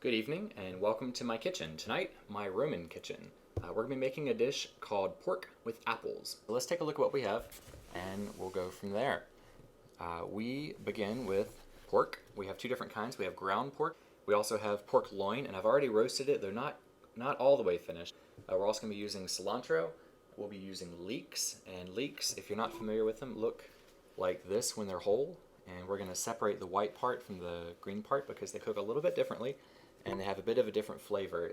Good evening and welcome to my kitchen. Tonight, my Roman kitchen. We're going to be making a dish called pork with apples. So let's take a look at what we have and we'll go from there. We begin with pork. We have two different kinds. We have ground pork. We also have pork loin, and I've already roasted it. They're not all the way finished. We're also going to be using cilantro. We'll be using leeks, and leeks, if you're not familiar with them, look like this when they're whole. And we're going to separate the white part from the green part because they cook a little bit differently and they have a bit of a different flavor.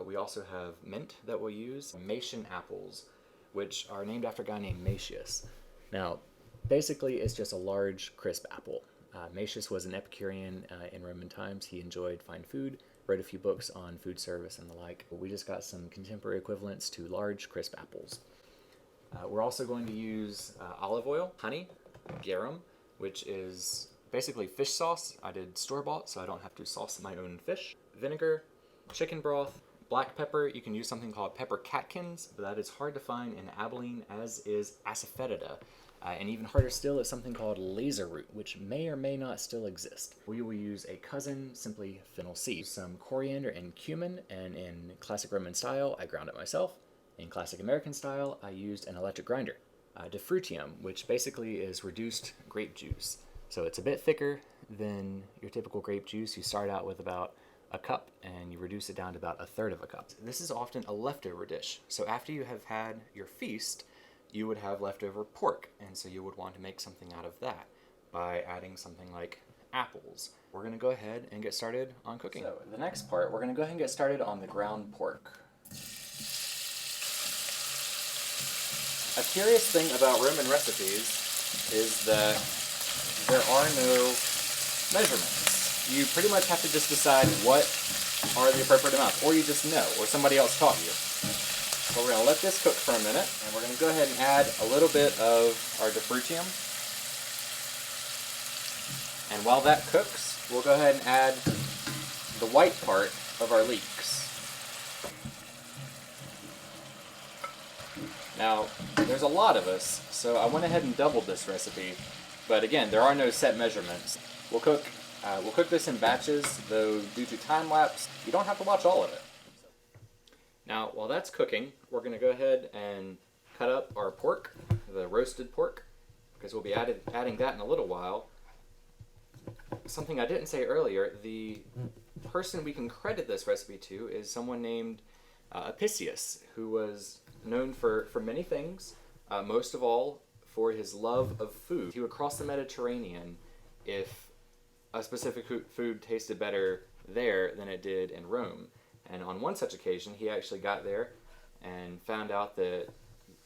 We also have mint that we'll use, Mason apples, which are named after a guy named Macius. Now, basically, it's just a large, crisp apple. Macius was an Epicurean in Roman times. He enjoyed fine food, wrote a few books on food service and the like. We just got some contemporary equivalents to large, crisp apples. We're also going to use olive oil, honey, garum, which is basically fish sauce. I did store-bought, so I don't have to sauce my own fish. Vinegar, chicken broth, black pepper. You can use something called pepper catkins, but that is hard to find in Abilene, as is asafoetida. And even harder still is something called laser root, which may or may not still exist. We will use a cousin, simply fennel seed, some coriander and cumin, and in classic Roman style, I ground it myself. In classic American style, I used an electric grinder. Defrutium, which basically is reduced grape juice. So it's a bit thicker than your typical grape juice. You start out with about a cup and you reduce it down to about a third of a cup. This is often a leftover dish. So after you have had your feast, you would have leftover pork, and so you would want to make something out of that by adding something like apples. We're going to go ahead and get started on cooking. So the next part, we're going to go ahead and get started on the ground pork. A curious thing about Roman recipes is that there are no measurements. You pretty much have to just decide what are the appropriate amounts, or you just know, or somebody else taught you. So we're going to let this cook for a minute, and we're going to go ahead and add a little bit of our defrutium. And while that cooks, we'll go ahead and add the white part of our leeks. Now, there's a lot of us, so I went ahead and doubled this recipe. But again, there are no set measurements. We'll cook this in batches, though due to time lapse, you don't have to watch all of it. Now, while that's cooking, we're going to go ahead and cut up our pork, the roasted pork, because we'll be adding that in a little while. Something I didn't say earlier, the person we can credit this recipe to is someone named Apicius, who was known for many things, most of all for his love of food. He would cross the Mediterranean if a specific food tasted better there than it did in Rome. And on one such occasion, he actually got there and found out that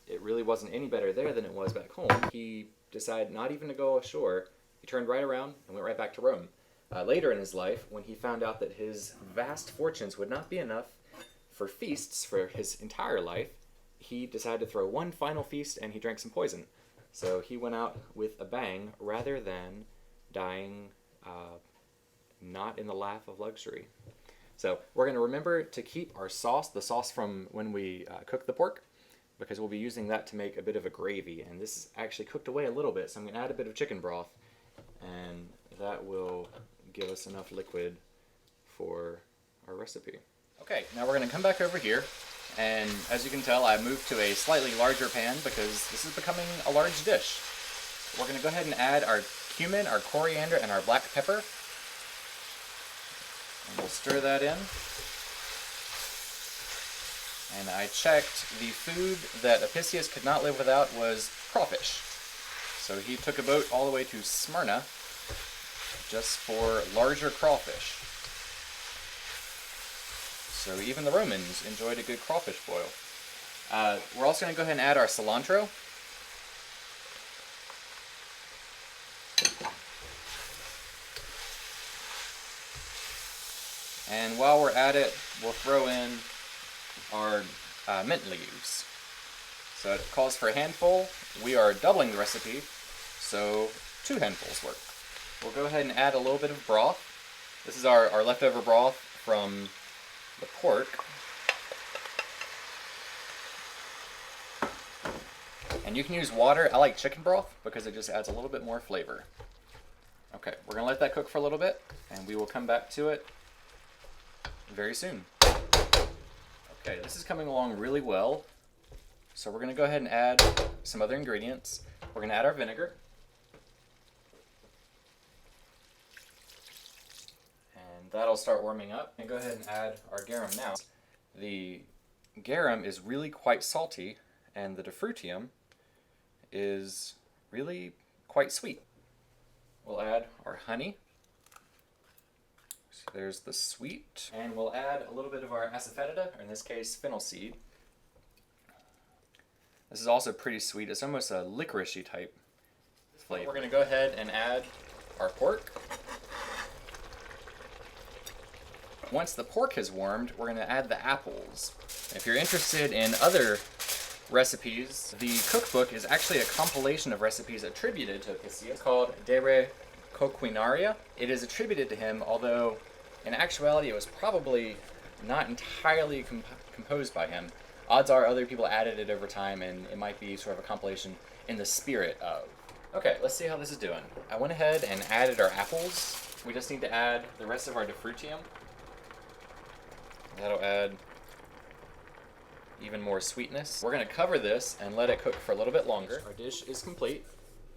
it really wasn't any better there than it was back home. He decided not even to go ashore. He turned right around and went right back to Rome. Later in his life, when he found out that his vast fortunes would not be enough for feasts for his entire life, he decided to throw one final feast and he drank some poison. So he went out with a bang rather than dying not in the lap of luxury. So we're going to remember to keep our sauce, the sauce from when we cook the pork, because we'll be using that to make a bit of a gravy. And this is actually cooked away a little bit, so I'm going to add a bit of chicken broth, and that will give us enough liquid for our recipe. Okay, now we're going to come back over here. And as you can tell, I moved to a slightly larger pan because this is becoming a large dish. We're going to go ahead and add our cumin, our coriander, and our black pepper. And we'll stir that in. And I checked, the food that Apicius could not live without was crawfish. So he took a boat all the way to Smyrna just for larger crawfish. So even the Romans enjoyed a good crawfish boil. We're also going to go ahead and add our cilantro. And while we're at it, we'll throw in our mint leaves. So it calls for a handful. We are doubling the recipe, so 2 handfuls work. We'll go ahead and add a little bit of broth. This is our leftover broth from the pork. And you can use water. I like chicken broth because it just adds a little bit more flavor. Okay, we're going to let that cook for a little bit, and we will come back to it very soon. Okay, this is coming along really well. So we're going to go ahead and add some other ingredients. We're going to add our vinegar. And that'll start warming up. And go ahead and add our garum now. The garum is really quite salty, and the defrutium is really quite sweet. We'll add our honey. So there's the sweet. And we'll add a little bit of our asafoetida, or in this case, fennel seed. This is also pretty sweet. It's almost a licoricey type flavor. We're going to go ahead and add our pork. Once the pork has warmed, we're going to add the apples. If you're interested in other recipes, the cookbook is actually a compilation of recipes attributed to Apicius called De Re Coquinaria. It is attributed to him, although in actuality it was probably not entirely composed by him. Odds are other people added it over time, and it might be sort of a compilation in the spirit of. Okay, let's see how this is doing. I went ahead and added our apples. We just need to add the rest of our defrutium. That'll add even more sweetness. We're going to cover this and let it cook for a little bit longer. Our dish is complete,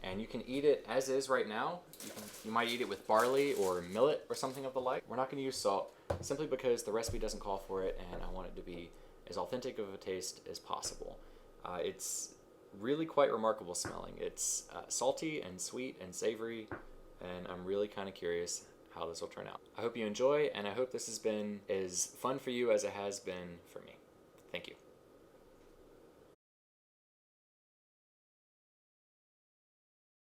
and you can eat it as is right now. You might eat it with barley or millet or something of the like. We're not going to use salt, simply because the recipe doesn't call for it, and I want it to be as authentic of a taste as possible. It's really quite remarkable smelling. It's salty and sweet and savory, and I'm really kind of curious how this will turn out. I hope you enjoy, and I hope this has been as fun for you as it has been for me. Thank you.